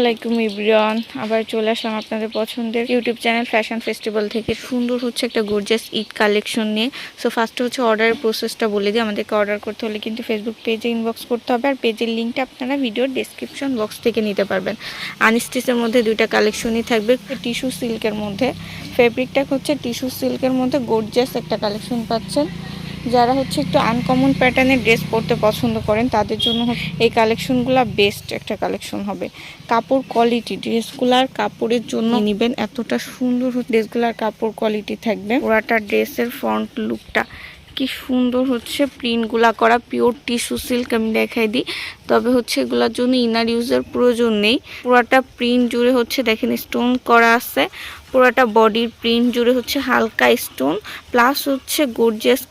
আলাইকুম এভরিওয়ান, আবার চলে আসলাম আপনাদের পছন্দের ইউটিউব চ্যানেল ফ্যাশন ফেস্টিভ্যাল থেকে। সুন্দর হচ্ছে একটা গর্জিয়াস ঈদ কালেকশন নিয়ে। সো ফার্স্টে হচ্ছে অর্ডারের প্রসেসটা বলে দিই। আমাদেরকে অর্ডার করতে হলে কিন্তু ফেসবুক পেজে ইনবক্স করতে হবে, আর পেজের লিঙ্কটা আপনারা ভিডিওর ডেসক্রিপশন বক্স থেকে নিতে পারবেন। আনস্টিচের মধ্যে দুইটা কালেকশনই থাকবে, টিস্যু সিল্কের মধ্যে। ফেব্রিকটা হচ্ছে টিস্যু সিল্কের মধ্যে গর্জিয়াস একটা কালেকশন পাচ্ছেন। যারা হচ্ছে একটু আনকমন প্যাটার্নের ড্রেস পরতে পছন্দ করেন তাদের জন্য এই কালেকশনগুলো বেস্ট একটা কালেকশন হবে। কাপড় কোয়ালিটি, ড্রেসগুলার কাপড়ের জন্য নেবেন, এতটা সুন্দর ড্রেসগুলার কাপড় কোয়ালিটি থাকবে। পুরাটা ড্রেসের ফ্রন্ট লুকটা কি সুন্দর হচ্ছে, প্রিন্টগুলা করা পিওর টিস্যু সিল্ক। আমি দেখাই দিই, তবে হচ্ছে এগুলোর জন্য ইনার ইউজের প্রয়োজন নেই। পুরাটা প্রিন্ট জুড়ে হচ্ছে দেখেন স্টোন করা আছে। পুরাটা বডির প্রিন্ট জুড়ে হচ্ছে হালকা স্টোন, প্লাস হচ্ছে গর্জিয়াস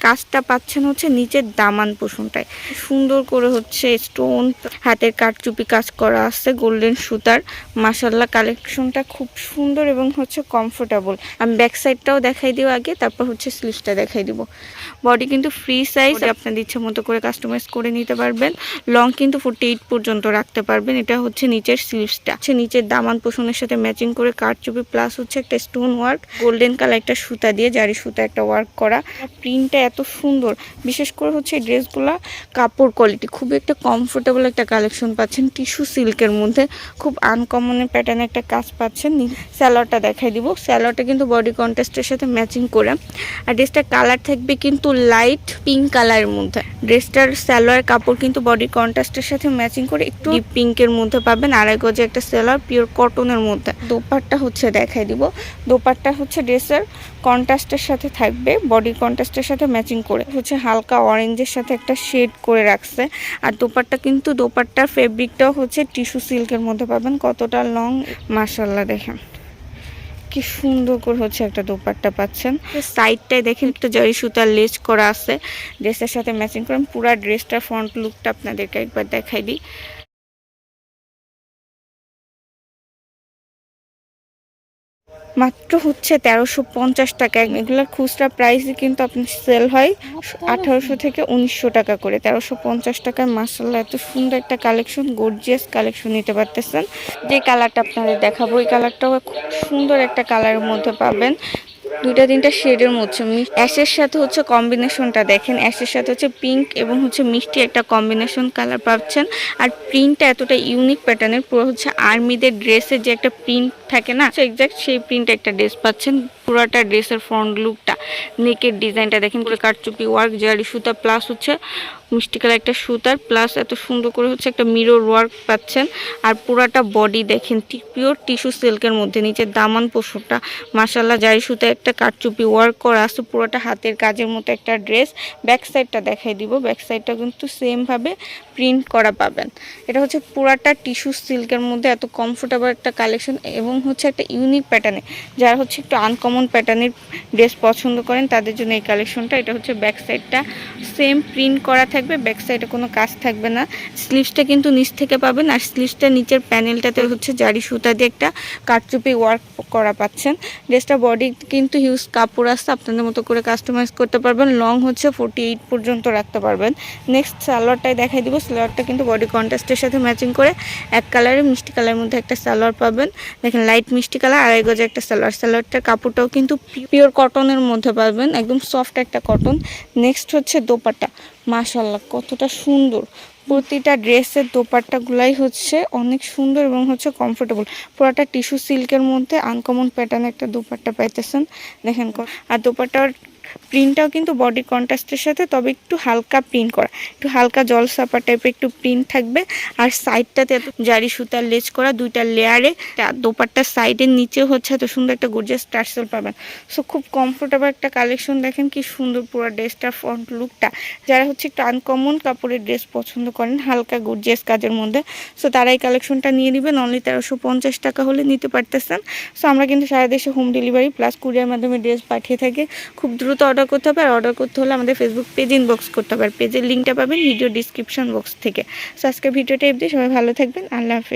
কাজটা পাচ্ছেন হচ্ছে নিচের দামান পোষণটায় সুন্দর করে হচ্ছে স্টোন, হাতের কাটচুপি কাজ করা আছে গোল্ডেন সুতার। মাশাআল্লাহ কালেকশনটা খুব সুন্দর এবং হচ্ছে কমফোর্টেবল। আমি ব্যাক সাইডটাও দেখাই দিব আগে, তারপর হচ্ছে স্লিভসটা দেখাই দিব। বডি কিন্তু ফ্রি সাইজ, আপনাদের ইচ্ছে মতো করে কাস্টমাইজ করে নিতে পারবেন। লং কিন্তু 48 পর্যন্ত রাখতে পারবেন। এটা হচ্ছে নিচের স্লিভসটা, হচ্ছে নিচের দামান পোষণের সাথে ম্যাচিং করে কাটচুপি প্লাস হচ্ছে একটা স্টোন ওয়ার্ক, গোল্ডেন কালার একটা সুতা দিয়ে জারি সুতা একটা ওয়ার্ক করা। প্রিন্টটা এত সুন্দর, বিশেষ করে হচ্ছে এই ড্রেসগুলা কাপড় কোয়ালিটি খুবই একটা কমফোর্টেবল একটা কালেকশন পাচ্ছেন টিস্যু সিল্কের মধ্যে। খুব আনকমনের প্যাটার্নে একটা কাজ পাচ্ছেন। স্যালোয়ারটা দেখাই দিব। স্যালোয়ারটা কিন্তু বডি কন্ট্রাস্টের সাথে ম্যাচিং করে, আর ড্রেসটার কালার থাকবে কিন্তু লাইট পিঙ্ক কালারের মধ্যে। ড্রেসটার স্যালোয়ার কাপড় কিন্তু বডি কন্ট্রাস্টের সাথে ম্যাচিং করে একটু ডিপ পিঙ্কের মধ্যে পাবেন। আড়াই গজে একটা স্যালোয়ার পিওর কটনের মধ্যে। দোপাট্টা হচ্ছে দেখাই দিব। দোপাট্টা হচ্ছে ড্রেসের কন্ট্রাস্টের সাথে থাকবে, বডি কন্ট্রাস্টের সাথে ম্যাচিং করে হচ্ছে হালকা অরেঞ্জের সাথে একটা শেড করে রাখছে। আর দোপাট্টা কিন্তু দোপাট্টার ফেব্রিকটাও হচ্ছে টিস্যু সিল্কের মধ্যে পাবেন। কতটা লং, মাশাআল্লাহ দেখেন কি সুন্দর করে হচ্ছে একটা দোপাট্টা পাচ্ছেন। সাইডটায় দেখেন একটা জারি সুতার লেস করা আছে, ড্রেসের সাথে ম্যাচিং করে। পুরো ড্রেসটার ফ্রন্ট লুকটা আপনাদেরকে একবার দেখাই দিই। মাত্র হচ্ছে 1350 টাকা। এগুলোর খুচরা প্রাইসই কিন্তু আপনার সেল হয় 1800 থেকে 1900 টাকা করে। 1350 টাকায় মাশাআল্লাহ এত সুন্দর একটা কালেকশন, গর্জিয়াস কালেকশন নিতে পারতেছেন। যে কালারটা আপনাদের দেখাবো এই কালারটাও খুব সুন্দর একটা কালারের মধ্যে পাবেন। দুইটা তিনটা শেডের মধ্যে অ্যাশের সাথে হচ্ছে কম্বিনেশনটা দেখেন, অ্যাশের সাথে হচ্ছে পিঙ্ক এবং হচ্ছে মিষ্টি একটা কম্বিনেশন কালার পাচ্ছেন। আর প্রিন্টটা এতটা ইউনিক প্যাটার্নের, পুরো হচ্ছে আর্মিদের ড্রেসের যে একটা প্রিন্ট থাকে না, এক্সাক্ট সেই প্রিন্ট একটা ড্রেস পাচ্ছেন। পুরোটা ড্রেসের ফ্রন্ট লুকটা, নেকের ডিজাইনটা দেখেন পুরো কাটচুপি ওয়ার্ক, জারি সুতা প্লাস হচ্ছে মিষ্টি কালার একটা সুতার, প্লাস এত সুন্দর করে হচ্ছে একটা মিরর ওয়ার্ক পাচ্ছেন। আর পুরাটা বডি দেখেন পিওর টিস্যু সিল্কের মধ্যে, নিচের দামান পোষণটা মাশাআল্লাহ জারি সুতা একটা কাটচুপি ওয়ার্ক করা আছে। পুরোটা হাতের কাজের মতো একটা ড্রেস। ব্যাক সাইডটা দেখাই দিব, ব্যাক সাইডটা কিন্তু সেম ভাবে প্রিন্ট করা পাবেন। এটা হচ্ছে পুরাটা টিস্যু সিল্কের মধ্যে এত কমফোর্টেবল একটা কালেকশন এবং হচ্ছে একটা ইউনিক প্যাটার্নে। যারা হচ্ছে একটু আনকমন প্যাটার্নের ড্রেস পছন্দ করেন তাদের জন্য এই কালেকশনটা। এটা হচ্ছে ব্যাক সাইডটা সেম প্রিন্ট করা থাকবে, ব্যাক সাইডে কোনো কাজ থাকবে না। স্লিভসটা কিন্তু নিচ থেকে পাবেন, আর স্লিভসটা নিচের প্যানেলটাতে হচ্ছে জারি সুতা দিয়ে একটা কাটচুপি ওয়ার্ক করা পাচ্ছেন। ড্রেসটা বডি কিন্তু হিউজ কাপড় আসছে, আপনাদের মতো করে কাস্টমাইজ করতে পারবেন। লং হচ্ছে 48 পর্যন্ত রাখতে পারবেন। নেক্সট সালোয়ারটাই দেখাই দিব। সালোয়ারটা কিন্তু বডি কন্ট্রাস্টের সাথে ম্যাচিং করে এক কালারে মিষ্টি কালারের মধ্যে একটা সালোয়ার পাবেন। দেখেন লাইট মিষ্টি কালার, আড়াই গজে একটা সালোয়ার। সালোয়ারটার কাপড়টাও কিন্তু পিওর কটনের মধ্যে পাবেন, একদম সফট একটা কটন। নেক্সট হচ্ছে দোপাট্টা, মাশাআল্লাহ কতটা সুন্দর। প্রতিটা ড্রেসের দোপাট্টাগুলাই হচ্ছে অনেক সুন্দর এবং হচ্ছে কমফোর্টেবল। পুরোটা টিস্যু সিল্কের মধ্যে আনকমন প্যাটার্ন একটা দোপাট্টা পাইতেছেন দেখেন। আর দোপাট্টার প্রিন্টটাও কিন্তু বডি কন্ট্রাস্টের সাথে, তবে একটু হালকা প্রিন্ট করা, একটু হালকা জলসাপা টাইপের একটু প্রিন্ট থাকবে। আর সাইডটাতে জারি সুতার লেজ করা দুইটা লেয়ারে। দোপাট্টার সাইডের নিচে হচ্ছে এত সুন্দর একটা গর্জিয়াস টার্সেল পাবেন। সো খুব কমফোর্টেবল একটা কালেকশন। দেখেন কি সুন্দর পুরো ড্রেসটার ফ্রন্ট লুকটা। যারা হচ্ছে একটু আনকমন কাপড়ের ড্রেস পছন্দ করেন হালকা গর্জিয়াস কাজের মধ্যে, সো তারা এই কালেকশনটা নিয়ে নেবেন। অনলি 1350 টাকা হলে নিতে পারতেছেন। সো আমরা কিন্তু সারা দেশে হোম ডেলিভারি প্লাস কুরিয়ার মাধ্যমে ড্রেস পাঠিয়ে থাকি। খুব দ্রুত অর্ডার করতে হবে, আর অর্ডার করতে হলে আমাদের ফেসবুক পেজ ইনবক্স করতে হবে। আর পেজের লিঙ্কটা পাবেন ভিডিও ডিসক্রিপশন বক্স থেকে। সো আজকে ভিডিওটা অবধি, সবাই ভালো থাকবেন, আল্লাহ হাফেজ।